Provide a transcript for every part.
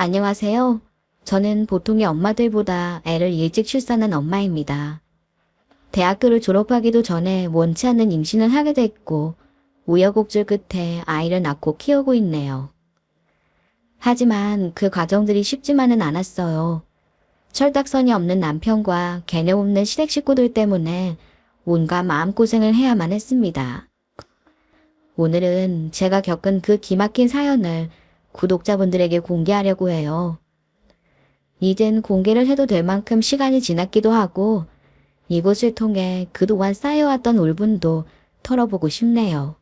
안녕하세요. 저는 보통의 엄마들보다 애를 일찍 출산한 엄마입니다. 대학교를 졸업하기도 전에 원치 않는 임신을 하게 됐고, 우여곡절 끝에 아이를 낳고 키우고 있네요. 하지만 그 과정들이 쉽지만은 않았어요. 철딱선이 없는 남편과 개념 없는 시댁 식구들 때문에 온갖 마음고생을 해야만 했습니다. 오늘은 제가 겪은 그 기막힌 사연을 구독자분들에게 공개하려고 해요. 이젠 공개를 해도 될 만큼 시간이 지났기도 하고 이곳을 통해 그동안 쌓여왔던 울분도 털어보고 싶네요.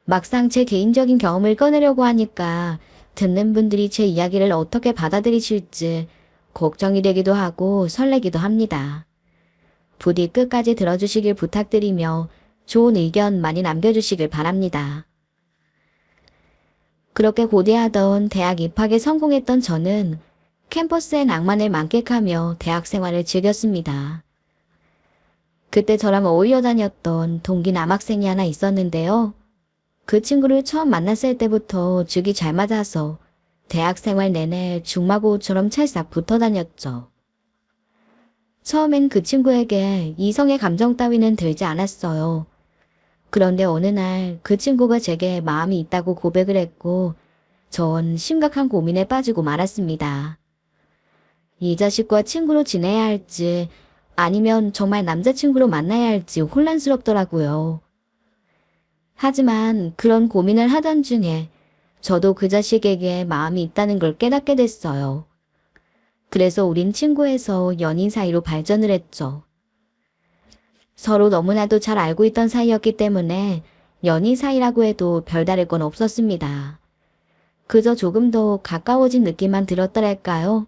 막상 제 개인적인 경험을 꺼내려고 하니까 듣는 분들이 제 이야기를 어떻게 받아들이실지 걱정이 되기도 하고 설레기도 합니다. 부디 끝까지 들어주시길 부탁드리며 좋은 의견 많이 남겨주시길 바랍니다. 그렇게 고대하던 대학 입학에 성공했던 저는 캠퍼스의 낭만을 만끽하며 대학 생활을 즐겼습니다. 그때 저랑 어울려 다녔던 동기 남학생이 하나 있었는데요. 그 친구를 처음 만났을 때부터 죽이 잘 맞아서 대학 생활 내내 중마고우처럼 찰싹 붙어 다녔죠. 처음엔 그 친구에게 이성의 감정 따위는 들지 않았어요. 그런데 어느 날 그 친구가 제게 마음이 있다고 고백을 했고 전 심각한 고민에 빠지고 말았습니다. 이 자식과 친구로 지내야 할지 아니면 정말 남자친구로 만나야 할지 혼란스럽더라고요. 하지만 그런 고민을 하던 중에 저도 그 자식에게 마음이 있다는 걸 깨닫게 됐어요. 그래서 우린 친구에서 연인 사이로 발전을 했죠. 서로 너무나도 잘 알고 있던 사이였기 때문에 연인 사이라고 해도 별다를 건 없었습니다. 그저 조금 더 가까워진 느낌만 들었더랄까요?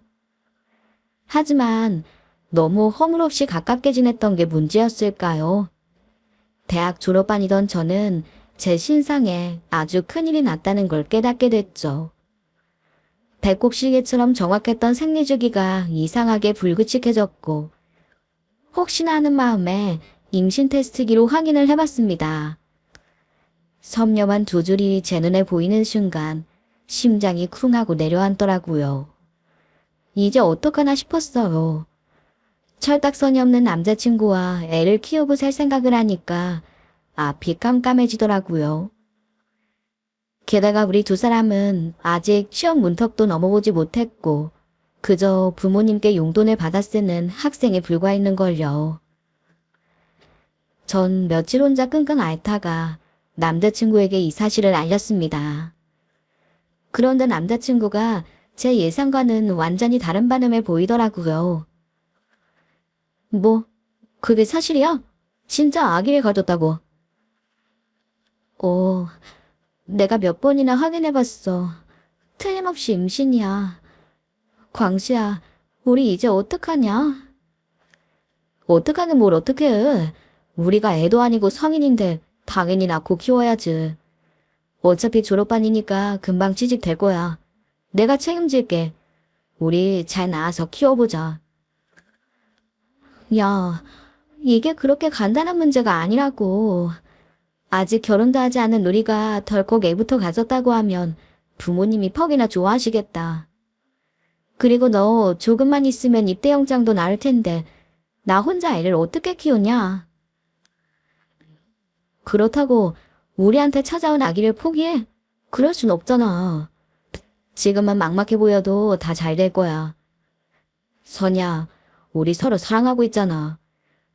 하지만 너무 허물없이 가깝게 지냈던 게 문제였을까요? 대학 졸업반이던 저는 제 신상에 아주 큰일이 났다는 걸 깨닫게 됐죠. 배꼽 시계처럼 정확했던 생리주기가 이상하게 불규칙해졌고 혹시나 하는 마음에 임신 테스트기로 확인을 해봤습니다. 섭렵한 두 줄이 제 눈에 보이는 순간 심장이 쿵 하고 내려앉더라고요. 이제 어떡하나 싶었어요. 철딱선이 없는 남자친구와 애를 키우고 살 생각을 하니까 앞이 깜깜해지더라고요. 게다가 우리 두 사람은 아직 취업 문턱도 넘어보지 못했고 그저 부모님께 용돈을 받아 쓰는 학생에 불과했는걸요. 전 며칠 혼자 끙끙 앓다가 남자친구에게 이 사실을 알렸습니다. 그런데 남자친구가 제 예상과는 완전히 다른 반응을 보이더라고요. 뭐, 그게 사실이야? 진짜 아기를 가졌다고. 내가 몇 번이나 확인해봤어. 틀림없이 임신이야. 광수야, 우리 이제 어떡하냐? 어떡하긴 뭘 어떡해. 우리가 애도 아니고 성인인데 당연히 낳고 키워야지. 어차피 졸업반이니까 금방 취직될 거야. 내가 책임질게. 우리 잘 낳아서 키워보자. 야, 이게 그렇게 간단한 문제가 아니라고. 아직 결혼도 하지 않은 우리가 덜컥 애부터 가졌다고 하면 부모님이 퍽이나 좋아하시겠다. 그리고 너 조금만 있으면 입대영장도 나올 텐데 나 혼자 애를 어떻게 키우냐? 그렇다고 우리한테 찾아온 아기를 포기해? 그럴 순 없잖아. 지금은 막막해 보여도 다 잘 될 거야. 선야, 우리 서로 사랑하고 있잖아.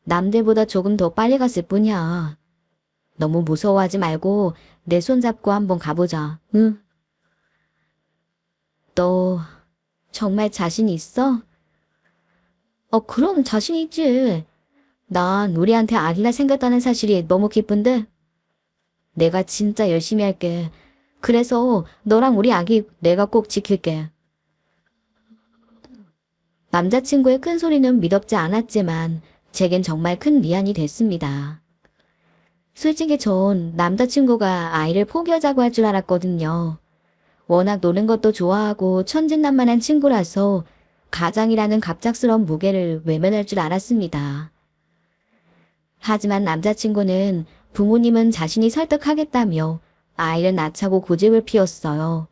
남들보다 조금 더 빨리 갔을 뿐이야. 너무 무서워하지 말고 내 손 잡고 한번 가보자. 응? 너 정말 자신 있어? 그럼 자신 있지. 난 우리한테 아기가 생겼다는 사실이 너무 기쁜데? 내가 진짜 열심히 할게. 그래서 너랑 우리 아기 내가 꼭 지킬게. 남자친구의 큰 소리는 미덥지 않았지만 제겐 정말 큰 위안이 됐습니다. 솔직히 전 남자친구가 아이를 포기하자고 할 줄 알았거든요. 워낙 노는 것도 좋아하고 천진난만한 친구라서 가장이라는 갑작스러운 무게를 외면할 줄 알았습니다. 하지만 남자친구는 부모님은 자신이 설득하겠다며 아이를 낳자고 고집을 피웠어요.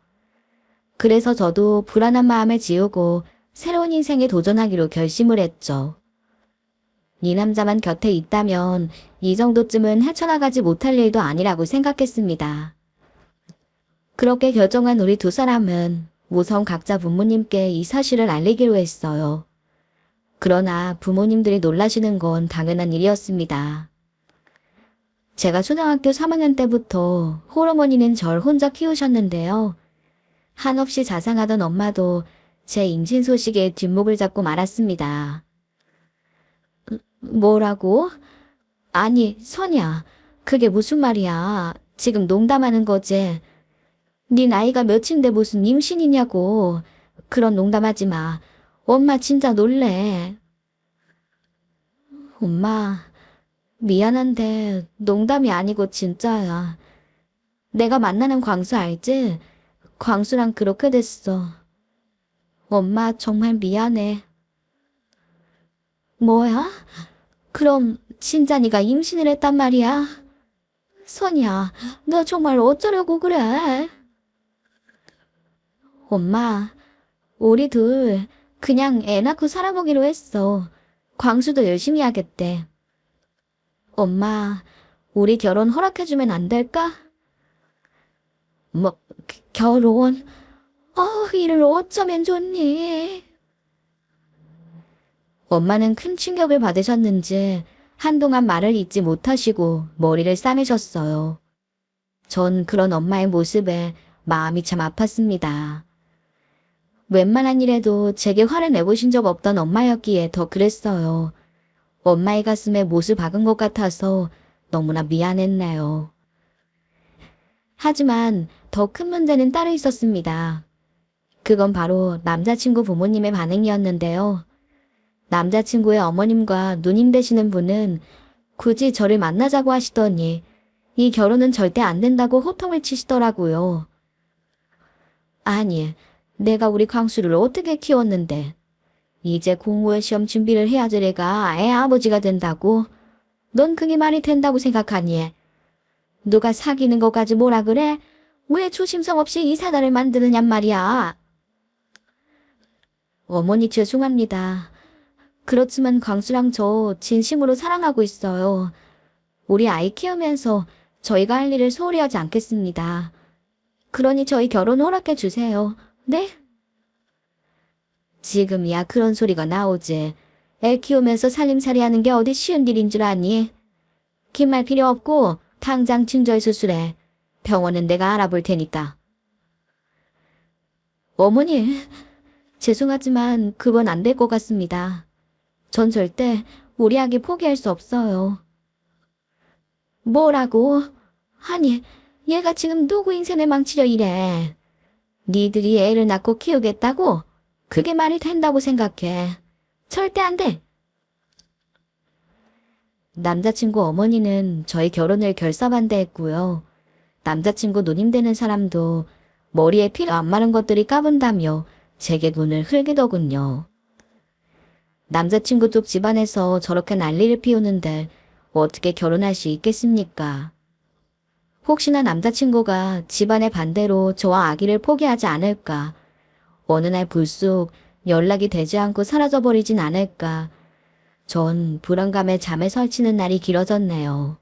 그래서 저도 불안한 마음을 지우고 새로운 인생에 도전하기로 결심을 했죠. 이 남자만 곁에 있다면 이 정도쯤은 헤쳐나가지 못할 일도 아니라고 생각했습니다. 그렇게 결정한 우리 두 사람은 우선 각자 부모님께 이 사실을 알리기로 했어요. 그러나 부모님들이 놀라시는 건 당연한 일이었습니다. 제가 초등학교 3학년 때부터 홀어머니는 절 혼자 키우셨는데요. 한없이 자상하던 엄마도 제 임신 소식에 뒷목을 잡고 말았습니다. 뭐라고? 아니, 선이야. 그게 무슨 말이야. 지금 농담하는 거지. 네 나이가 몇인데 무슨 임신이냐고. 그런 농담하지 마. 엄마 진짜 놀래. 엄마, 미안한데 농담이 아니고 진짜야. 내가 만나는 광수 알지? 광수랑 그렇게 됐어. 엄마 정말 미안해. 뭐야? 그럼 진짜 네가 임신을 했단 말이야? 선이야, 너 정말 어쩌려고 그래? 엄마, 우리 둘 그냥 애 낳고 살아보기로 했어. 광수도 열심히 하겠대. 엄마, 우리 결혼 허락해주면 안 될까? 뭐, 결혼? 이를 어쩌면 좋니? 엄마는 큰 충격을 받으셨는지 한동안 말을 잇지 못하시고 머리를 싸매셨어요. 전 그런 엄마의 모습에 마음이 참 아팠습니다. 웬만한 일에도 제게 화를 내보신 적 없던 엄마였기에 더 그랬어요. 엄마의 가슴에 못을 박은 것 같아서 너무나 미안했네요. 하지만 더 큰 문제는 따로 있었습니다. 그건 바로 남자친구 부모님의 반응이었는데요. 남자친구의 어머님과 누님 되시는 분은 굳이 저를 만나자고 하시더니 이 결혼은 절대 안 된다고 호통을 치시더라고요. 아니, 내가 우리 광수를 어떻게 키웠는데 이제 공무원 시험 준비를 해야 될 애가 애 아버지가 된다고? 넌 그게 말이 된다고 생각하니? 누가 사귀는 것까지 뭐라 그래? 왜 조심성 없이 이 사단을 만드느냔 말이야. 어머니 죄송합니다. 그렇지만 광수랑 저 진심으로 사랑하고 있어요. 우리 아이 키우면서 저희가 할 일을 소홀히 하지 않겠습니다. 그러니 저희 결혼 허락해 주세요. 네? 지금이야 그런 소리가 나오지. 애 키우면서 살림살이 하는 게 어디 쉬운 일인 줄 아니? 긴 말 필요 없고 당장 증절 수술해. 병원은 내가 알아볼 테니까. 어머니, 죄송하지만 그건 안 될 것 같습니다. 전 절대 우리 아기 포기할 수 없어요. 뭐라고? 아니, 얘가 지금 누구 인생을 망치려 이래. 니들이 애를 낳고 키우겠다고? 그게 말이 된다고 생각해. 절대 안 돼. 남자친구 어머니는 저희 결혼을 결사반대했고요. 남자친구 누님 되는 사람도 머리에 피가 안 마른 것들이 까분다며 제게 눈을 흘기더군요. 남자친구 쪽 집안에서 저렇게 난리를 피우는데 어떻게 결혼할 수 있겠습니까? 혹시나 남자친구가 집안의 반대로 저와 아기를 포기하지 않을까? 어느 날 불쑥 연락이 되지 않고 사라져버리진 않을까? 전 불안감에 잠에 설치는 날이 길어졌네요.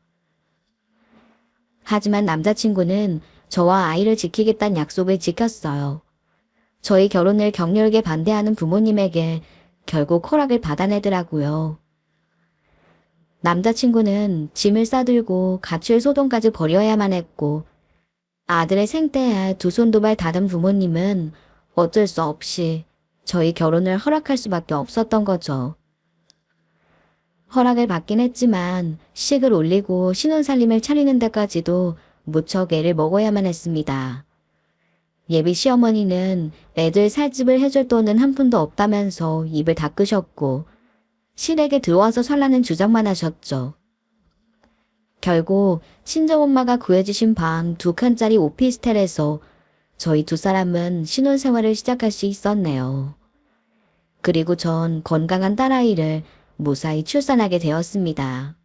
하지만 남자친구는 저와 아이를 지키겠다는 약속을 지켰어요. 저희 결혼을 격렬하게 반대하는 부모님에게 결국 허락을 받아내더라고요. 남자친구는 짐을 싸들고 가출 소동까지 벌여야만 했고 아들의 생때에 두 손 두 발 닫은 부모님은 어쩔 수 없이 저희 결혼을 허락할 수밖에 없었던 거죠. 허락을 받긴 했지만 식을 올리고 신혼살림을 차리는 데까지도 무척 애를 먹어야만 했습니다. 예비 시어머니는 애들 살집을 해줄 돈은 한 푼도 없다면서 입을 닫으셨고 시댁에 들어와서 살라는 주장만 하셨죠. 결국 친정엄마가 구해주신 방 2칸짜리 오피스텔에서 저희 두 사람은 신혼생활을 시작할 수 있었네요. 그리고 전 건강한 딸아이를 무사히 출산하게 되었습니다.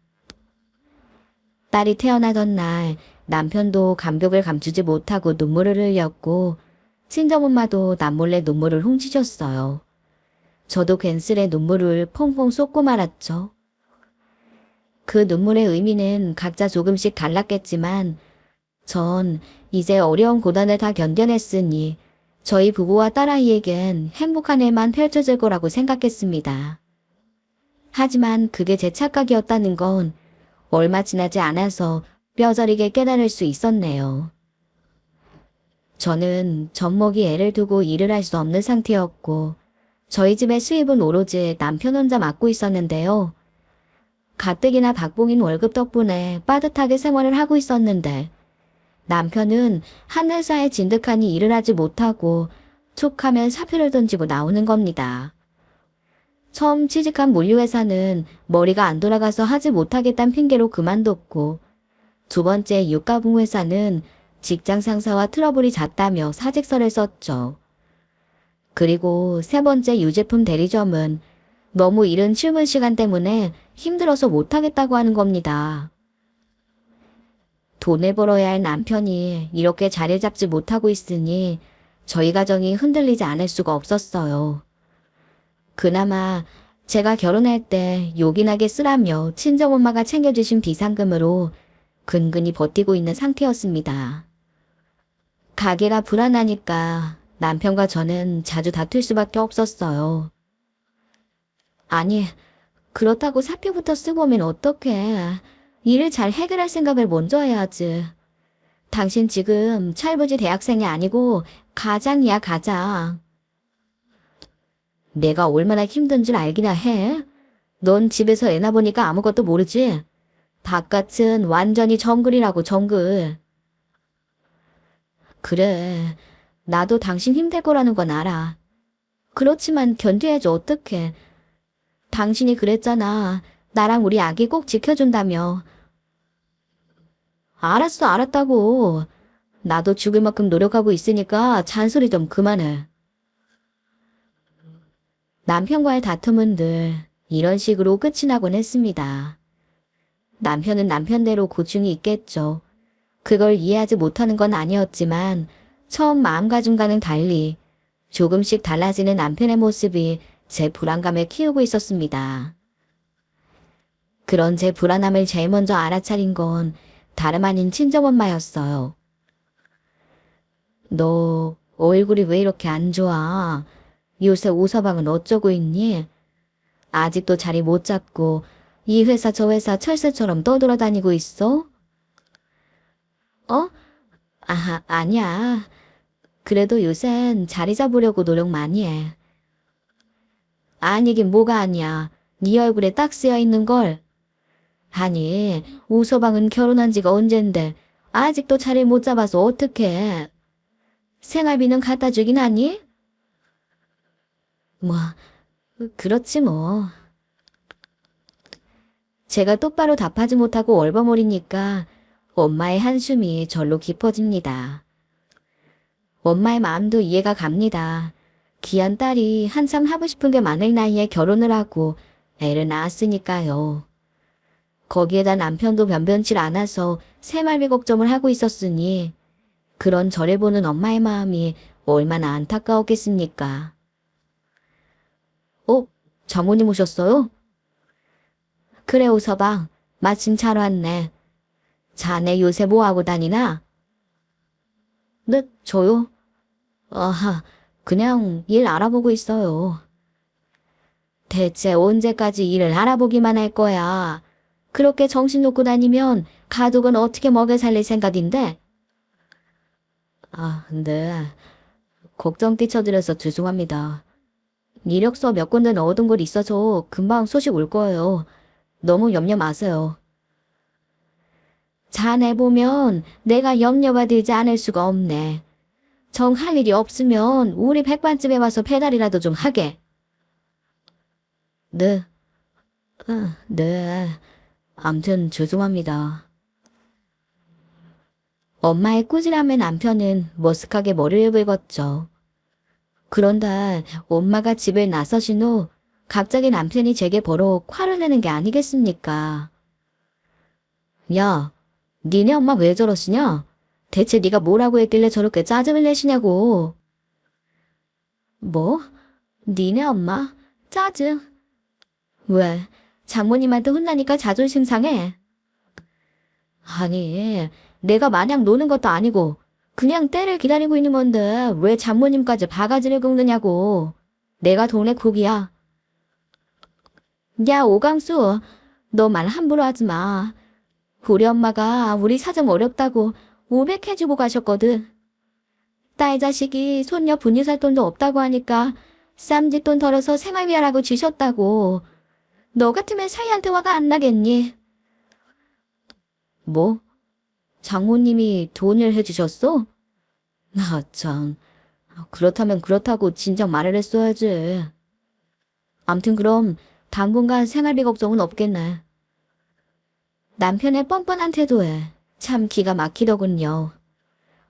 딸이 태어나던 날 남편도 감격을 감추지 못하고 눈물을 흘렸고 친정엄마도 남몰래 눈물을 훔치셨어요. 저도 괜스레 눈물을 펑펑 쏟고 말았죠. 그 눈물의 의미는 각자 조금씩 달랐겠지만 전 이제 어려운 고난을 다 견뎌냈으니 저희 부부와 딸아이에겐 행복한 일만 펼쳐질 거라고 생각했습니다. 하지만 그게 제 착각이었다는 건 얼마 지나지 않아서 뼈저리게 깨달을 수 있었네요. 저는 젖먹이 애를 두고 일을 할 수 없는 상태였고 저희 집의 수입은 오로지 남편 혼자 맡고 있었는데요. 가뜩이나 박봉인 월급 덕분에 빠듯하게 생활을 하고 있었는데 남편은 한 회사에 진득하니 일을 하지 못하고 툭하면 사표를 던지고 나오는 겁니다. 처음 취직한 물류회사는 머리가 안 돌아가서 하지 못하겠다는 핑계로 그만뒀고 두 번째 유가붕 회사는 직장 상사와 트러블이 잦다며 사직서를 썼죠. 그리고 세 번째 유제품 대리점은 너무 이른 출근 시간 때문에 힘들어서 못하겠다고 하는 겁니다. 돈을 벌어야 할 남편이 이렇게 자리 잡지 못하고 있으니 저희 가정이 흔들리지 않을 수가 없었어요. 그나마 제가 결혼할 때 요긴하게 쓰라며 친정엄마가 챙겨주신 비상금으로 근근히 버티고 있는 상태였습니다. 가게가 불안하니까 남편과 저는 자주 다툴 수밖에 없었어요. 아니, 그렇다고 사표부터 쓰고 오면 어떡해. 일을 잘 해결할 생각을 먼저 해야지. 당신 지금 철부지 대학생이 아니고 가장이야, 가장. 내가 얼마나 힘든 줄 알기나 해. 넌 집에서 애나 보니까 아무것도 모르지. 바깥은 완전히 정글이라고, 정글. 그래, 나도 당신 힘들 거라는 건 알아. 그렇지만 견뎌야지 어떡해. 당신이 그랬잖아. 나랑 우리 아기 꼭 지켜준다며. 알았어, 알았다고. 나도 죽을 만큼 노력하고 있으니까 잔소리 좀 그만해. 남편과의 다툼은 늘 이런 식으로 끝이 나곤 했습니다. 남편은 남편대로 고충이 있겠죠. 그걸 이해하지 못하는 건 아니었지만 처음 마음가짐과는 달리 조금씩 달라지는 남편의 모습이 제 불안감을 키우고 있었습니다. 그런 제 불안함을 제일 먼저 알아차린 건 다름 아닌 친정엄마였어요. 너 얼굴이 왜 이렇게 안 좋아? 요새 오서방은 어쩌고 있니? 아직도 자리 못 잡고 이 회사 저 회사 철새처럼 떠돌아다니고 있어? 어? 아니야. 그래도 요샌 자리 잡으려고 노력 많이 해. 아니긴 뭐가 아니야. 네 얼굴에 딱 쓰여 있는 걸. 아니, 오서방은 결혼한 지가 언젠데 아직도 자리 못 잡아서 어떡해. 생활비는 갖다 주긴 하니? 뭐, 그렇지 뭐. 제가 똑바로 답하지 못하고 얼버무리니까 엄마의 한숨이 절로 깊어집니다. 엄마의 마음도 이해가 갑니다. 귀한 딸이 한참 하고 싶은 게 많을 나이에 결혼을 하고 애를 낳았으니까요. 거기에다 남편도 변변치 않아서 새말비 걱정을 하고 있었으니 그런 저를 보는 엄마의 마음이 얼마나 안타까웠겠습니까. 장모님 오셨어요? 그래 오서방, 마침 잘 왔네. 자네 요새 뭐하고 다니나? 네, 저요? 그냥 일 알아보고 있어요. 대체 언제까지 일을 알아보기만 할 거야? 그렇게 정신 놓고 다니면 가족은 어떻게 먹여 살릴 생각인데? 네. 걱정 끼쳐드려서 죄송합니다. 이력서 몇 군데 넣어둔 곳 있어서 금방 소식 올 거예요. 너무 염려 마세요. 자네 보면 내가 염려가 되지 않을 수가 없네. 정 할 일이 없으면 우리 백반집에 와서 배달이라도 좀 하게. 네. 네. 암튼 죄송합니다. 엄마의 꾸지람에 남편은 머쓱하게 머리를 긁었죠. 그런데 엄마가 집을 나서신 후 갑자기 남편이 제게 버럭 화를 내는 게 아니겠습니까? 야, 니네 엄마 왜 저러시냐? 대체 네가 뭐라고 했길래 저렇게 짜증을 내시냐고. 뭐? 니네 엄마? 짜증. 왜? 장모님한테 혼나니까 자존심 상해? 아니, 내가 마냥 노는 것도 아니고 그냥 때를 기다리고 있는 건데 왜 장모님까지 바가지를 긁느냐고. 내가 동네 국이야. 야, 오강수, 너 말 함부로 하지 마. 우리 엄마가 우리 사정 어렵다고 500 해주고 가셨거든. 딸 자식이 손녀 분유 살 돈도 없다고 하니까 쌈짓돈 덜어서 생활비하라고 주셨다고. 너 같으면 사이한테 화가 안 나겠니? 뭐? 장모님이 돈을 해주셨어? 나 참. 그렇다면 그렇다고 진작 말을 했어야지. 암튼 그럼 당분간 생활비 걱정은 없겠네. 남편의 뻔뻔한 태도에 참 기가 막히더군요.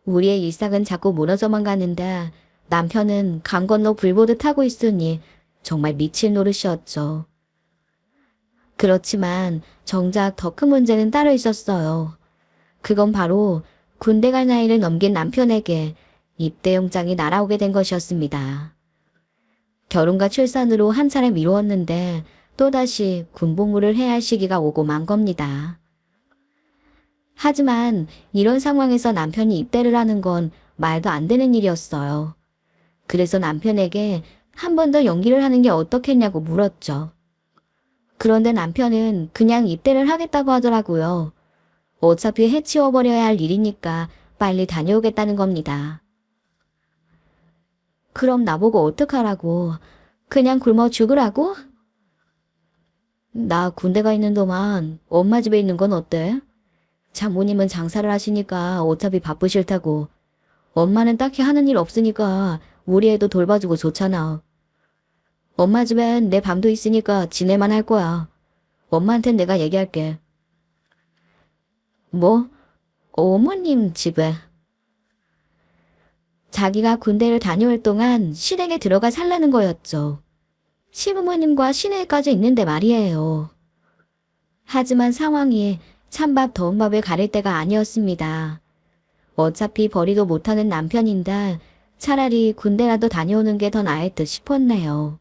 우리의 일상은 자꾸 무너져만 가는데 남편은 강 건너 불 보듯 하고 있으니 정말 미칠 노릇이었죠. 그렇지만 정작 더 큰 문제는 따로 있었어요. 그건 바로 군대 갈 나이를 넘긴 남편에게 입대용장이 날아오게 된 것이었습니다. 결혼과 출산으로 한 차례 미루었는데 또다시 군복무를 해야 할 시기가 오고 만 겁니다. 하지만 이런 상황에서 남편이 입대를 하는 건 말도 안 되는 일이었어요. 그래서 남편에게 한 번 더 연기를 하는 게 어떻겠냐고 물었죠. 그런데 남편은 그냥 입대를 하겠다고 하더라고요. 어차피 해치워버려야 할 일이니까 빨리 다녀오겠다는 겁니다. 그럼 나보고 어떡하라고? 그냥 굶어 죽으라고? 나 군대가 있는 동안 엄마 집에 있는 건 어때? 장모님은 장사를 하시니까 어차피 바쁘실 테고 엄마는 딱히 하는 일 없으니까 우리 애도 돌봐주고 좋잖아. 엄마 집엔 내 밤도 있으니까 지내만 할 거야. 엄마한텐 내가 얘기할게. 뭐? 어머님 집에. 자기가 군대를 다녀올 동안 시댁에 들어가 살라는 거였죠. 시부모님과 시내까지 있는데 말이에요. 하지만 상황이 찬밥 더운 밥을 가릴 때가 아니었습니다. 어차피 버리도 못하는 남편인데 차라리 군대라도 다녀오는 게 더 나을 듯 싶었네요.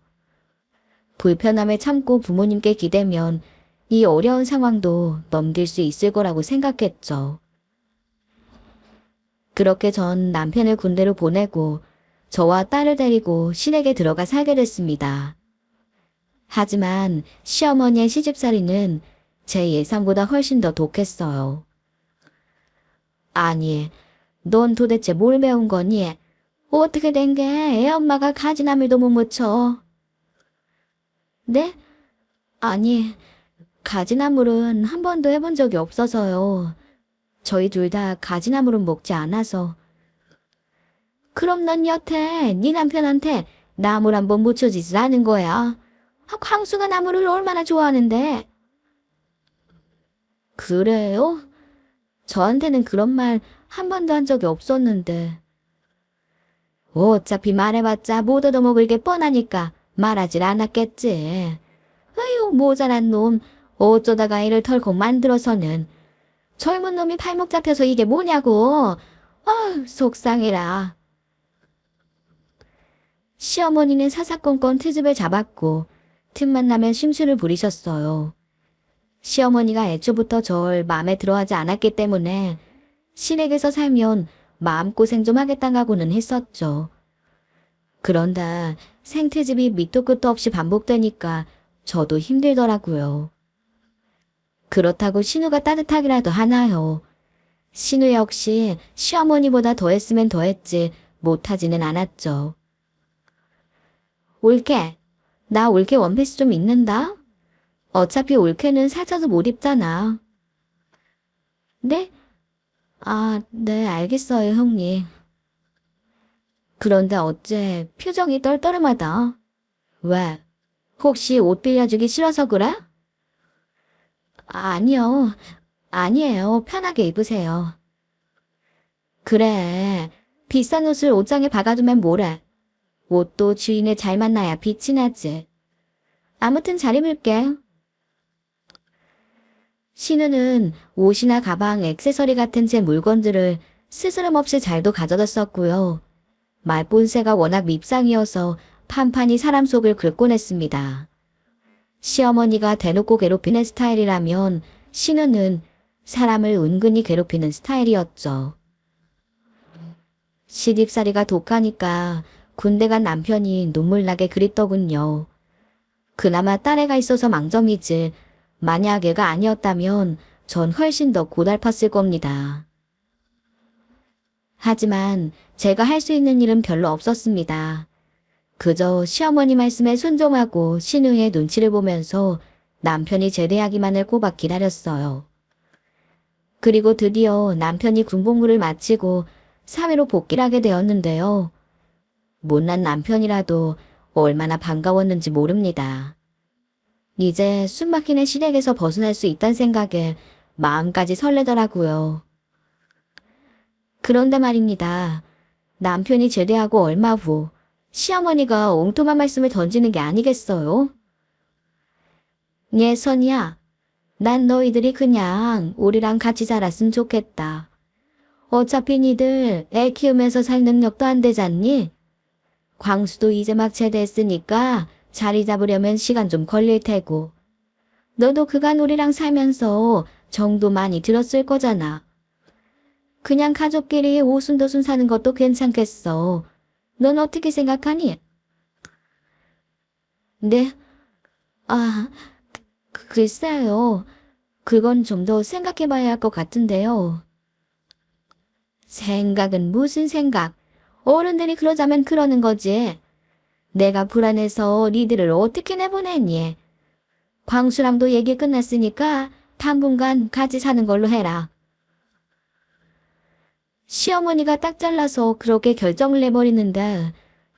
불편함을 참고 부모님께 기대면 이 어려운 상황도 넘길 수 있을 거라고 생각했죠. 그렇게 전 남편을 군대로 보내고 저와 딸을 데리고 시댁에 들어가 살게 됐습니다. 하지만 시어머니의 시집살이는 제 예상보다 훨씬 더 독했어요. 아니, 넌 도대체 뭘 배운 거니? 어떻게 된 게 애 엄마가 가지나물도 못 무쳐? 네? 아니, 가지나물은 한 번도 해본 적이 없어서요. 저희 둘 다 가지나물은 먹지 않아서. 그럼 넌 여태 네 남편한테 나물 한 번 무쳐지질 않은 거야. 광수가 나물을 얼마나 좋아하는데. 그래요? 저한테는 그런 말 한 번도 한 적이 없었는데. 어차피 말해봤자 못 얻어먹을 게 뻔하니까 말하질 않았겠지. 아유, 모자란 놈. 어쩌다가 이를 털고 만들어서는. 젊은 놈이 발목 잡혀서 이게 뭐냐고. 속상해라. 시어머니는 사사건건 트집을 잡았고 틈만 나면 심술을 부리셨어요. 시어머니가 애초부터 절 마음에 들어하지 않았기 때문에 시댁에서 살면 마음고생 좀 하겠다고는 했었죠. 그런데 생트집이 밑도 끝도 없이 반복되니까 저도 힘들더라고요. 그렇다고 신우가 따뜻하기라도 하나요. 신우 역시 시어머니보다 더했으면 더했지 못하지는 않았죠. 올케, 나 올케 원피스 좀 입는다. 어차피 올케는 살쪄서 못 입잖아. 네? 네, 알겠어요, 형님. 그런데 어째 표정이 떨떠름하다. 왜? 혹시 옷 빌려주기 싫어서 그래? 아니요. 아니에요. 편하게 입으세요. 그래. 비싼 옷을 옷장에 박아두면 뭐래. 옷도 주인을 잘 만나야 빛이 나지. 아무튼 잘 입을게. 신우는 옷이나 가방, 액세서리 같은 제 물건들을 스스럼 없이 잘도 가져다 썼고요. 말본새가 워낙 밉상이어서 판판이 사람 속을 긁곤 했습니다. 시어머니가 대놓고 괴롭히는 스타일이라면 신우는 사람을 은근히 괴롭히는 스타일이었죠. 시집살이가 독하니까 군대 간 남편이 눈물나게 그립더군요. 그나마 딸애가 있어서 망정이지 만약 애가 아니었다면 전 훨씬 더 고달팠을 겁니다. 하지만 제가 할 수 있는 일은 별로 없었습니다. 그저 시어머니 말씀에 순종하고 신우의 눈치를 보면서 남편이 제대하기만을 꼬박 기다렸어요. 그리고 드디어 남편이 군복무를 마치고 사회로 복귀를 하게 되었는데요. 못난 남편이라도 얼마나 반가웠는지 모릅니다. 이제 숨막히는 시댁에서 벗어날 수 있다는 생각에 마음까지 설레더라고요. 그런데 말입니다. 남편이 제대하고 얼마 후 시어머니가 엉뚱한 말씀을 던지는 게 아니겠어요? 예선이야, 난 너희들이 그냥 우리랑 같이 살았으면 좋겠다. 어차피 니들 애 키우면서 살 능력도 안 되잖니? 광수도 이제 막 제대했으니까 자리 잡으려면 시간 좀 걸릴 테고. 너도 그간 우리랑 살면서 정도 많이 들었을 거잖아. 그냥 가족끼리 오순도순 사는 것도 괜찮겠어. 넌 어떻게 생각하니? 네? 아, 글쎄요. 그건 좀 더 생각해봐야 할 것 같은데요. 생각은 무슨 생각? 어른들이 그러자면 그러는 거지. 내가 불안해서 니들을 어떻게 내보내니? 광수랑도 얘기 끝났으니까 당분간 같이 사는 걸로 해라. 시어머니가 딱 잘라서 그렇게 결정을 내버리는데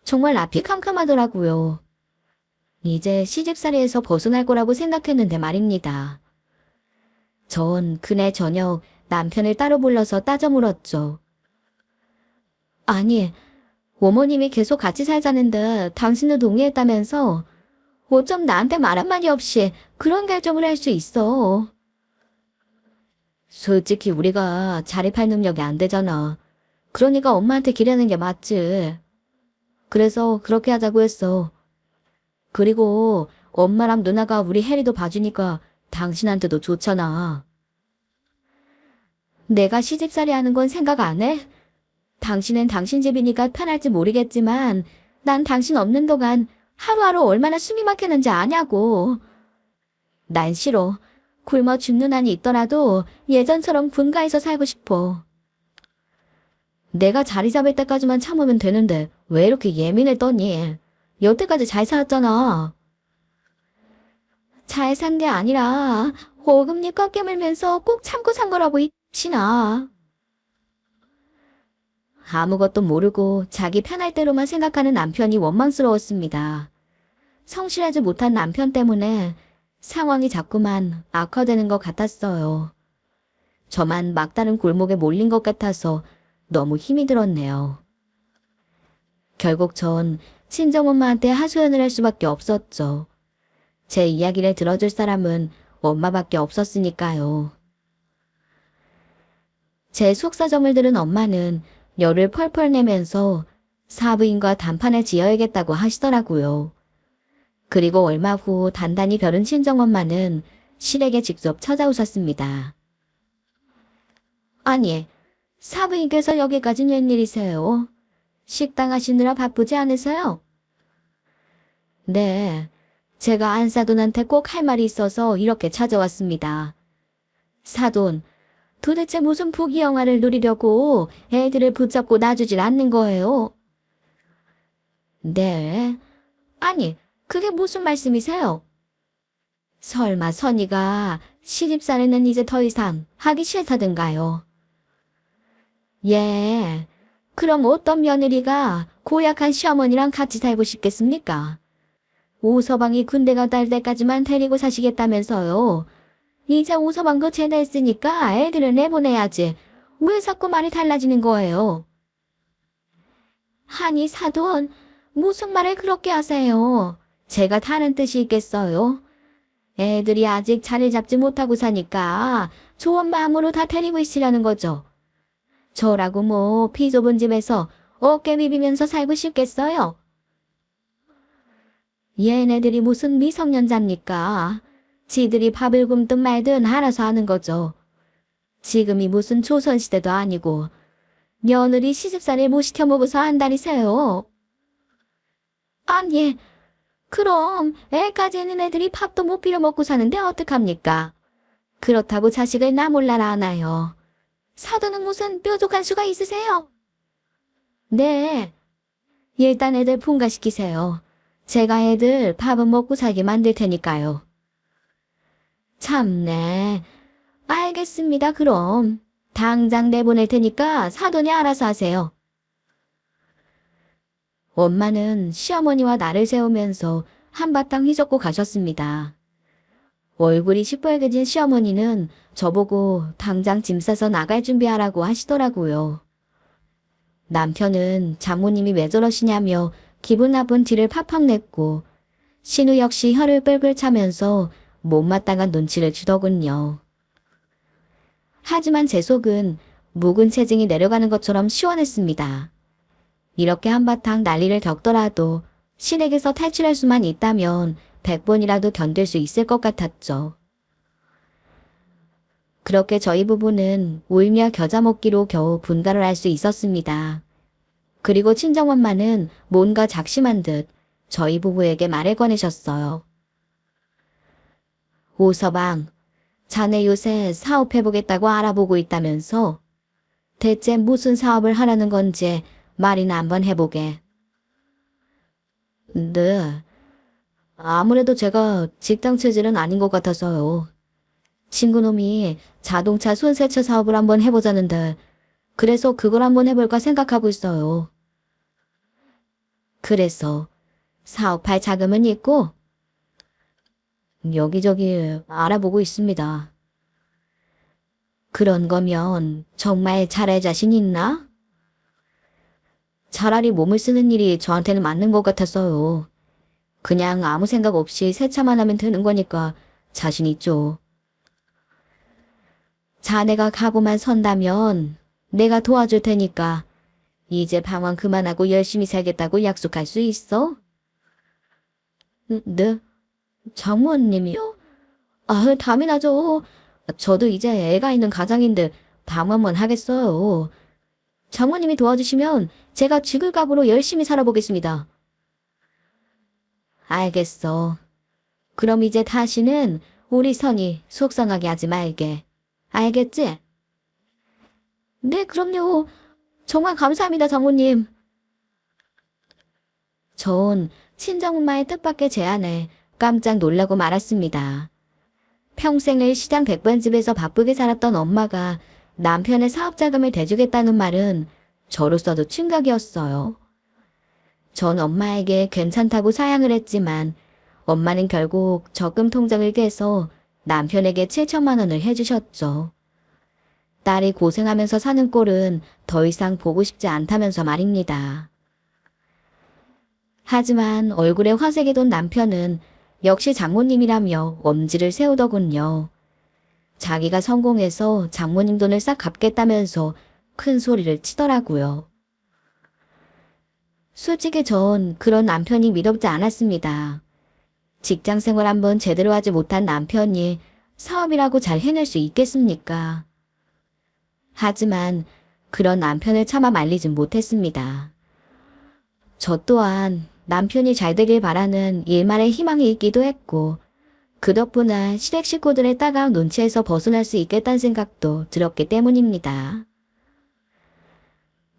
정말 앞이 캄캄하더라고요. 이제 시집살이에서 벗어날 거라고 생각했는데 말입니다. 전 그날 저녁 남편을 따로 불러서 따져 물었죠. 아니, 어머님이 계속 같이 살자는데 당신도 동의했다면서 어쩜 나한테 말 한마디 없이 그런 결정을 할 수 있어. 솔직히 우리가 자립할 능력이 안 되잖아. 그러니까 엄마한테 기대는 게 맞지. 그래서 그렇게 하자고 했어. 그리고 엄마랑 누나가 우리 혜리도 봐주니까 당신한테도 좋잖아. 내가 시집살이 하는 건 생각 안 해? 당신은 당신 집이니까 편할지 모르겠지만 난 당신 없는 동안 하루하루 얼마나 숨이 막히는지 아냐고. 난 싫어. 굶어 죽는 한이 있더라도 예전처럼 분가해서 살고 싶어. 내가 자리 잡을 때까지만 참으면 되는데 왜 이렇게 예민해 떠니? 여태까지 잘 살았잖아. 잘 산 게 아니라 어금니 꽉 깨물면서 꼭 참고 산 거라고 이치나. 아무것도 모르고 자기 편할 대로만 생각하는 남편이 원망스러웠습니다. 성실하지 못한 남편 때문에 상황이 자꾸만 악화되는 것 같았어요. 저만 막다른 골목에 몰린 것 같아서 너무 힘이 들었네요. 결국 전 친정엄마한테 하소연을 할 수밖에 없었죠. 제 이야기를 들어줄 사람은 엄마밖에 없었으니까요. 제 속사정을 들은 엄마는 열을 펄펄 내면서 사부인과 단판을 지어야겠다고 하시더라고요. 그리고 얼마 후 단단히 벼른 친정엄마는 시댁에 직접 찾아오셨습니다. 아니, 사부인께서 여기까진 웬일이세요? 식당 하시느라 바쁘지 않으세요? 네, 제가 안사돈한테 꼭 할 말이 있어서 이렇게 찾아왔습니다. 사돈, 도대체 무슨 부귀영화를 누리려고 애들을 붙잡고 놔주질 않는 거예요? 네, 아니, 그게 무슨 말씀이세요? 설마 선이가 시집살이는 이제 더 이상 하기 싫다든가요? 예, 그럼 어떤 며느리가 고약한 시어머니랑 같이 살고 싶겠습니까? 오서방이 군대 갔다 올 때까지만 데리고 사시겠다면서요. 이제 오서방도 제대했으니까 애들을 내보내야지. 왜 자꾸 말이 달라지는 거예요? 아니 사돈, 무슨 말을 그렇게 하세요? 제가 다른 뜻이 있겠어요? 애들이 아직 자리 잡지 못하고 사니까 좋은 마음으로 다 데리고 있으려는 거죠. 저라고 뭐 피 좁은 집에서 어깨 비비면서 살고 싶겠어요? 얘네들이 무슨 미성년자입니까? 지들이 밥을 굶든 말든 알아서 하는 거죠. 지금이 무슨 조선시대도 아니고 며느리 시집살이를 못 시켜 먹어서 안달이세요. 아니, 그럼 애 가지는 애들이 밥도 못 빌어 먹고 사는데 어떡합니까? 그렇다고 자식을 나 몰라라 하나요? 사돈은 무슨 뾰족한 수가 있으세요? 네, 일단 애들 분가시키세요. 제가 애들 밥은 먹고 살게 만들 테니까요. 참네. 알겠습니다, 그럼. 당장 내보낼 테니까 사돈이 알아서 하세요. 엄마는 시어머니와 나를 세우면서 한바탕 휘젓고 가셨습니다. 얼굴이 시뻘개진 시어머니는 저보고 당장 짐 싸서 나갈 준비하라고 하시더라고요. 남편은 장모님이 왜 저러시냐며 기분 나쁜 티를 팍팍 냈고 신우 역시 혀를 끌끌 차면서 못마땅한 눈치를 주더군요. 하지만 제 속은 묵은 체증이 내려가는 것처럼 시원했습니다. 이렇게 한바탕 난리를 겪더라도 신에게서 탈출할 수만 있다면 100번이라도 견딜 수 있을 것 같았죠. 그렇게 저희 부부는 울며 겨자 먹기로 겨우 분가를 할 수 있었습니다. 그리고 친정엄마는 뭔가 작심한 듯 저희 부부에게 말을 꺼내셨어요. 오서방, 자네 요새 사업해보겠다고 알아보고 있다면서? 대체 무슨 사업을 하라는 건지 말이나 한번 해보게. 네, 아무래도 제가 직장 체질은 아닌 것 같아서요. 친구놈이 자동차 손세차 사업을 한번 해보자는데 그래서 그걸 한번 해볼까 생각하고 있어요. 그래서 사업할 자금은 있고 여기저기 알아보고 있습니다. 그런 거면 정말 잘할 자신 있나? 차라리 몸을 쓰는 일이 저한테는 맞는 것 같아서요. 그냥 아무 생각 없이 세차만 하면 되는 거니까 자신 있죠. 자네가 각오만 선다면 내가 도와줄 테니까 이제 방황 그만하고 열심히 살겠다고 약속할 수 있어? 네? 장모님이요? 아, 당연하죠. 저도 이제 애가 있는 가장인데 방황만 하겠어요. 장모님이 도와주시면 제가 죽을 각오로 열심히 살아보겠습니다. 알겠어. 그럼 이제 다시는 우리 선이 속상하게 하지 말게. 알겠지? 네, 그럼요. 정말 감사합니다, 장모님. 전 친정엄마의 뜻밖의 제안에 깜짝 놀라고 말았습니다. 평생을 시장 백반집에서 바쁘게 살았던 엄마가 남편의 사업 자금을 대주겠다는 말은 저로서도 충격이었어요. 전 엄마에게 괜찮다고 사양을 했지만 엄마는 결국 적금 통장을 깨서 남편에게 7천만 원을 해주셨죠. 딸이 고생하면서 사는 꼴은 더 이상 보고 싶지 않다면서 말입니다. 하지만 얼굴에 화색이 돈 남편은 역시 장모님이라며 엄지를 세우더군요. 자기가 성공해서 장모님 돈을 싹 갚겠다면서 큰 소리를 치더라고요. 솔직히 전 그런 남편이 미덥지 않았습니다. 직장 생활 한번 제대로 하지 못한 남편이 사업이라고 잘 해낼 수 있겠습니까? 하지만 그런 남편을 차마 말리진 못했습니다. 저 또한 남편이 잘 되길 바라는 일말의 희망이 있기도 했고 그 덕분에 시댁 식구들의 따가운 눈치에서 벗어날 수 있겠다는 생각도 들었기 때문입니다.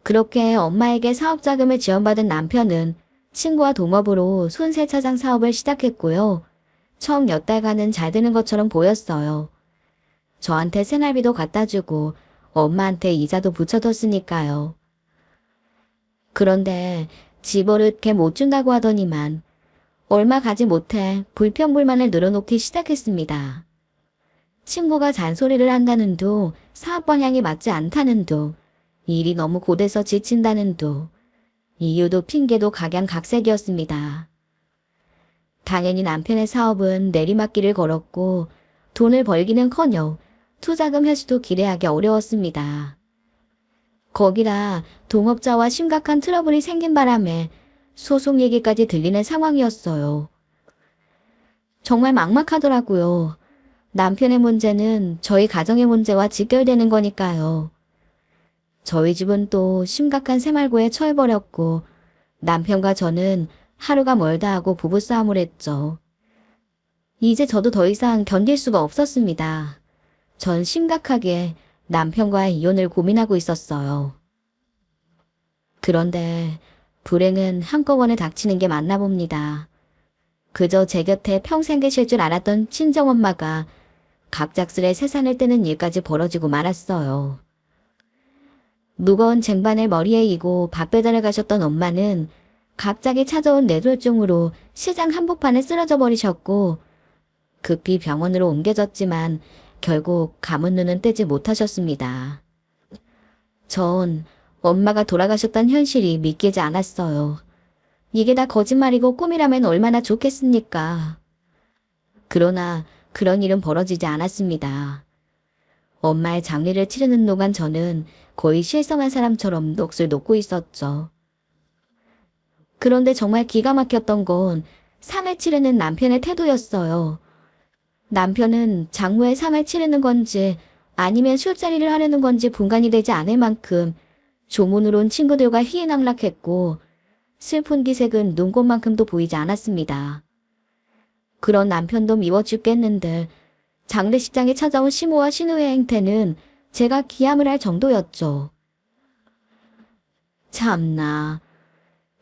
그렇게 엄마에게 사업 자금을 지원받은 남편은 친구와 동업으로 손세차장 사업을 시작했고요. 처음 몇 달간은 잘 되는 것처럼 보였어요. 저한테 생활비도 갖다 주고 엄마한테 이자도 붙여뒀으니까요. 그런데 집어릇게 못 준다고 하더니만 얼마 가지 못해 불평불만을 늘어놓기 시작했습니다. 친구가 잔소리를 한다는 둥, 사업 방향이 맞지 않다는 둥, 일이 너무 고돼서 지친다는 둥, 이유도 핑계도 각양각색이었습니다. 당연히 남편의 사업은 내리막길을 걸었고 돈을 벌기는커녕 투자금 회수도 기대하기 어려웠습니다. 거기다 동업자와 심각한 트러블이 생긴 바람에 소송 얘기까지 들리는 상황이었어요. 정말 막막하더라고요. 남편의 문제는 저희 가정의 문제와 직결되는 거니까요. 저희 집은 또 심각한 새말고에 처해버렸고 남편과 저는 하루가 멀다 하고 부부싸움을 했죠. 이제 저도 더 이상 견딜 수가 없었습니다. 전 심각하게 남편과의 이혼을 고민하고 있었어요. 그런데 불행은 한꺼번에 닥치는 게 맞나 봅니다. 그저 제 곁에 평생 계실 줄 알았던 친정엄마가 갑작스레 세상을 떼는 일까지 벌어지고 말았어요. 무거운 쟁반을 머리에 이고 밥 배달을 가셨던 엄마는 갑자기 찾아온 뇌졸중으로 시장 한복판에 쓰러져 버리셨고 급히 병원으로 옮겨졌지만 결국 감은 눈은 떼지 못하셨습니다. 전 엄마가 돌아가셨다는 현실이 믿기지 않았어요. 이게 다 거짓말이고 꿈이라면 얼마나 좋겠습니까? 그러나 그런 일은 벌어지지 않았습니다. 엄마의 장례를 치르는 동안 저는 거의 실성한 사람처럼 넋을 놓고 있었죠. 그런데 정말 기가 막혔던 건 상을 치르는 남편의 태도였어요. 남편은 장모의 상을 치르는 건지 아니면 술자리를 하려는 건지 분간이 되지 않을 만큼 조문으로 온 친구들과 희희낙락했고 슬픈 기색은 눈꽃만큼도 보이지 않았습니다. 그런 남편도 미워 죽겠는데 장례식장에 찾아온 시모와 시누의 행태는 제가 기함을 할 정도였죠. 참나.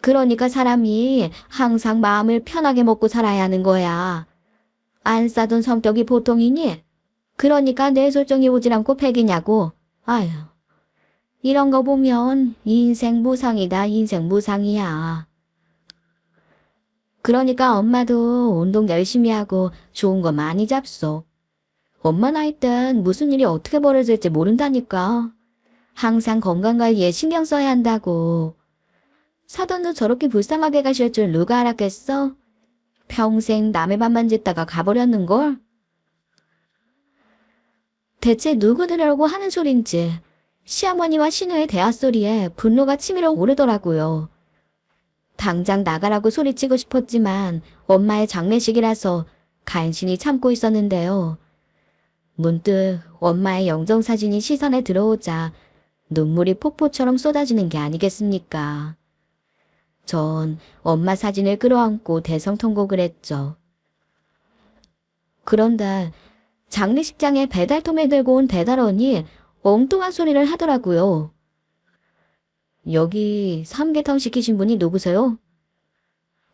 그러니까 사람이 항상 마음을 편하게 먹고 살아야 하는 거야. 안 싸던 성격이 보통이니? 그러니까 뇌졸중이 오질 않고 패기냐고. 아휴. 이런 거 보면 인생 무상이다, 인생 무상이야. 그러니까 엄마도 운동 열심히 하고 좋은 거 많이 잡숴. 엄마 나이 땐 무슨 일이 어떻게 벌어질지 모른다니까. 항상 건강관리에 신경 써야 한다고. 사돈도 저렇게 불쌍하게 가실 줄 누가 알았겠어? 평생 남의 밥만 짓다가 가버렸는걸? 대체 누구들이라고 하는 소린지 시어머니와 시누의 대화 소리에 분노가 치밀어 오르더라고요. 당장 나가라고 소리치고 싶었지만 엄마의 장례식이라서 간신히 참고 있었는데요. 문득 엄마의 영정사진이 시선에 들어오자 눈물이 폭포처럼 쏟아지는 게 아니겠습니까? 전 엄마 사진을 끌어안고 대성통곡을 했죠. 그런데 장례식장에 배달통을 들고 온 배달원이 엉뚱한 소리를 하더라고요. 여기 삼계탕 시키신 분이 누구세요?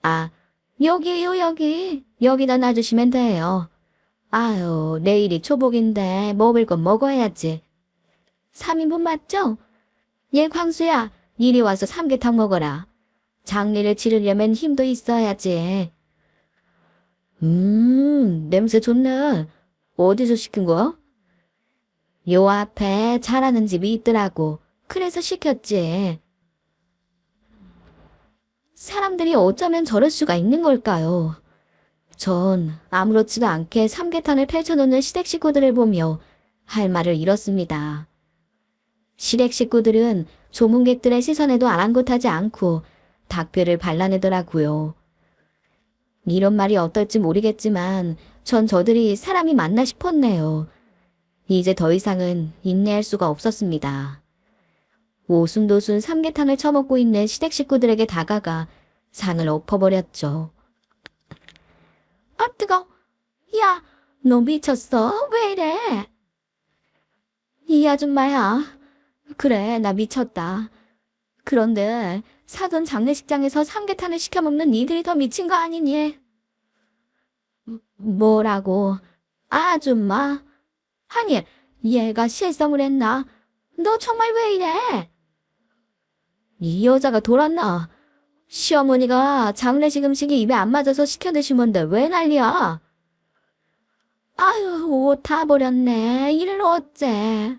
아, 여기요, 여기. 여기다 놔주시면 돼요. 아유, 내일이 초복인데 먹을 건 먹어야지. 3인분 맞죠? 얘 광수야, 이리 와서 삼계탕 먹어라. 장례를 치르려면 힘도 있어야지. 냄새 좋네. 어디서 시킨 거야? 요 앞에 잘하는 집이 있더라고. 그래서 시켰지. 사람들이 어쩌면 저럴 수가 있는 걸까요? 전 아무렇지도 않게 삼계탕을 펼쳐놓는 시댁 식구들을 보며 할 말을 잃었습니다. 시댁 식구들은 조문객들의 시선에도 아랑곳하지 않고 닭뼈를 발라내더라고요. 이런 말이 어떨지 모르겠지만 전 저들이 사람이 맞나 싶었네요. 이제 더 이상은 인내할 수가 없었습니다. 오순도순 삼계탕을 처먹고 있는 시댁 식구들에게 다가가 상을 엎어버렸죠. 아, 뜨거! 야, 너 미쳤어? 왜 이래? 이 아줌마야. 그래, 나 미쳤다. 그런데 사돈 장례식장에서 삼계탕을 시켜먹는 니들이 더 미친 거 아니니? 뭐라고? 아줌마? 아니, 얘가 실성을 했나? 너 정말 왜 이래? 이 여자가 돌았나? 시어머니가 장례식 음식이 입에 안 맞아서 시켜 드시면데 왜 난리야? 아유, 옷 다 버렸네. 이를 어째?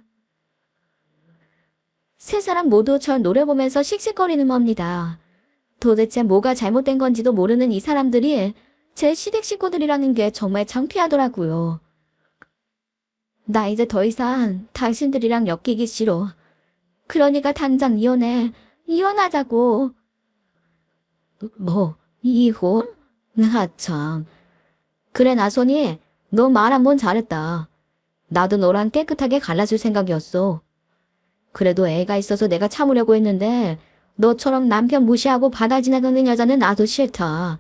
세 사람 모두 절 노려보면서 씩씩거리는 겁니다. 도대체 뭐가 잘못된 건지도 모르는 이 사람들이 제 시댁 식구들이라는 게 정말 창피하더라고요. 나 이제 더 이상 당신들이랑 엮이기 싫어. 그러니까 당장 이혼해. 이혼하자고. 뭐, 이혼? 아, 참. 그래, 나선이. 너 말 한 번 잘했다. 나도 너랑 깨끗하게 갈라질 생각이었어. 그래도 애가 있어서 내가 참으려고 했는데 너처럼 남편 무시하고 바다 지나가는 여자는 나도 싫다.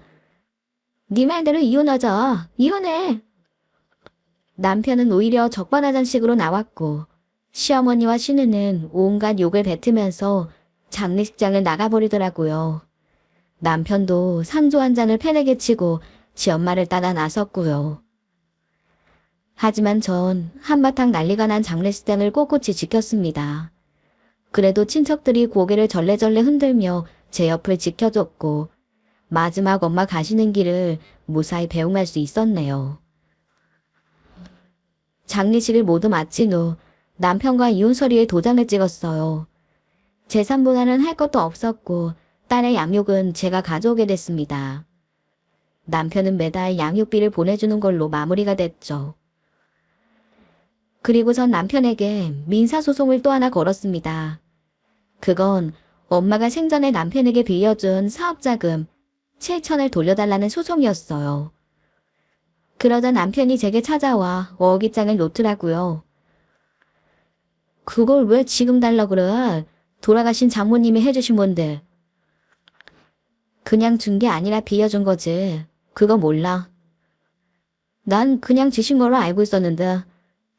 네 말대로 이혼하자. 이혼해. 남편은 오히려 적반하장식으로 나왔고 시어머니와 시누는 온갖 욕을 뱉으면서 장례식장을 나가버리더라고요. 남편도 상조 한 잔을 패내게 치고 지 엄마를 따라 나섰고요. 하지만 전 한바탕 난리가 난 장례식장을 꼿꼿이 지켰습니다. 그래도 친척들이 고개를 절레절레 흔들며 제 옆을 지켜줬고 마지막 엄마 가시는 길을 무사히 배웅할 수 있었네요. 장례식을 모두 마친 후 남편과 이혼 서류에 도장을 찍었어요. 재산분할은 할 것도 없었고 딸의 양육은 제가 가져오게 됐습니다. 남편은 매달 양육비를 보내주는 걸로 마무리가 됐죠. 그리고 전 남편에게 민사소송을 또 하나 걸었습니다. 그건 엄마가 생전에 남편에게 빌려준 사업자금 7천을 돌려달라는 소송이었어요. 그러자 남편이 제게 찾아와 어깃장을 놓더라고요. 그걸 왜 지금 달라 그래? 돌아가신 장모님이 해주신 건데. 그냥 준 게 아니라 빌려준 거지. 그거 몰라. 난 그냥 주신 걸로 알고 있었는데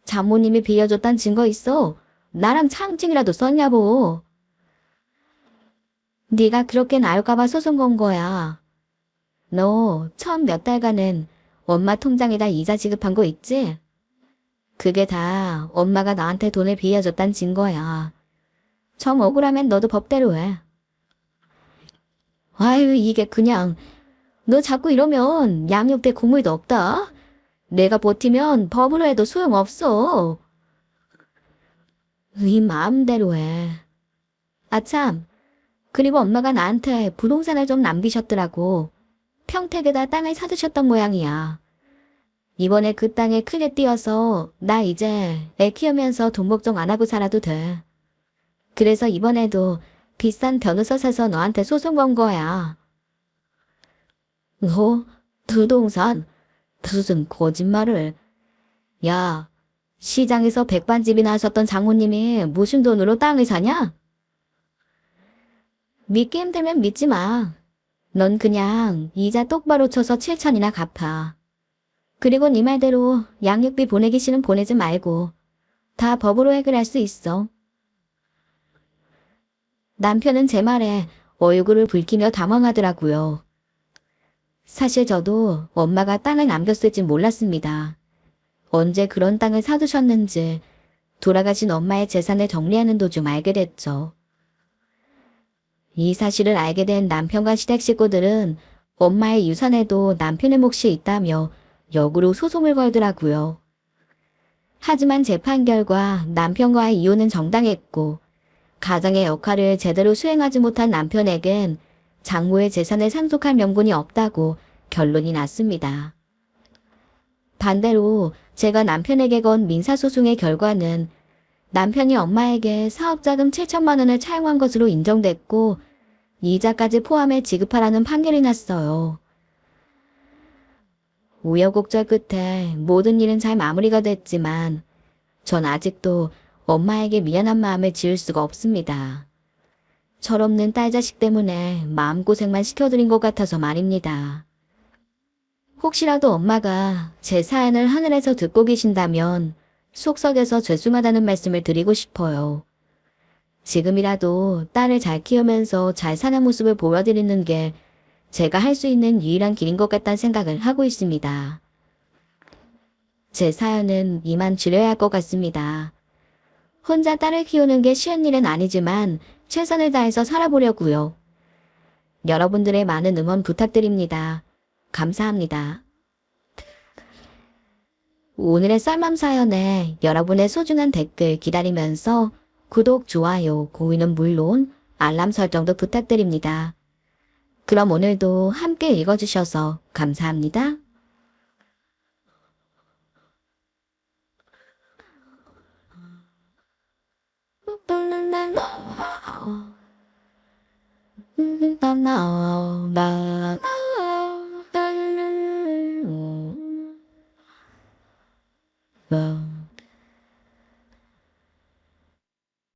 장모님이 빌려줬단 증거 있어? 나랑 창증이라도 썼냐고. 네가 그렇게 나올까봐 소송 건 거야. 너 처음 몇 달간은 엄마 통장에다 이자 지급한 거 있지? 그게 다 엄마가 나한테 돈을 빌려줬단 증거야. 정 억울하면 너도 법대로 해. 아유, 이게 그냥 너 자꾸 이러면 양육대 국물도 없다. 내가 버티면 법으로 해도 소용없어. 네 마음대로 해. 아참, 그리고 엄마가 나한테 부동산을 좀 남기셨더라고. 평택에다 땅을 사두셨던 모양이야. 이번에 그 땅에 크게 띄어서 나 이제 애 키우면서 돈 걱정 안 하고 살아도 돼. 그래서 이번에도 비싼 변호사 사서 너한테 소송 건 거야. 너 부동산? 무슨 거짓말을. 야, 시장에서 백반집이나 하셨던 장모님이 무슨 돈으로 땅을 사냐? 믿기 힘들면 믿지 마. 넌 그냥 이자 똑바로 쳐서 7천이나 갚아. 그리고 네 말대로 양육비 보내기 싫으면 보내지 말고 다 법으로 해결할 수 있어. 남편은 제 말에 얼굴을 붉히며 당황하더라고요. 사실 저도 엄마가 땅을 남겼을지 몰랐습니다. 언제 그런 땅을 사두셨는지 돌아가신 엄마의 재산을 정리하는 도중 알게 됐죠. 이 사실을 알게 된 남편과 시댁 식구들은 엄마의 유산에도 남편의 몫이 있다며 역으로 소송을 걸더라고요. 하지만 재판 결과 남편과의 이혼은 정당했고 가장의 역할을 제대로 수행하지 못한 남편에겐 장모의 재산을 상속할 명분이 없다고 결론이 났습니다. 반대로 제가 남편에게 건 민사소송의 결과는 남편이 엄마에게 사업자금 7천만 원을 차용한 것으로 인정됐고 이자까지 포함해 지급하라는 판결이 났어요. 우여곡절 끝에 모든 일은 잘 마무리가 됐지만 전 아직도 엄마에게 미안한 마음을 지울 수가 없습니다. 철없는 딸 자식 때문에 마음고생만 시켜드린 것 같아서 말입니다. 혹시라도 엄마가 제 사연을 하늘에서 듣고 계신다면 속썩여서 죄송하다는 말씀을 드리고 싶어요. 지금이라도 딸을 잘 키우면서 잘 사는 모습을 보여드리는 게 제가 할 수 있는 유일한 길인 것 같다는 생각을 하고 있습니다. 제 사연은 이만 줄여야 할 것 같습니다. 혼자 딸을 키우는 게 쉬운 일은 아니지만 최선을 다해서 살아보려고요. 여러분들의 많은 응원 부탁드립니다. 감사합니다. 오늘의 썰맘 사연에 여러분의 소중한 댓글 기다리면서 구독, 좋아요, 공유는 물론 알람 설정도 부탁드립니다. 그럼 오늘도 함께 읽어주셔서 감사합니다. 나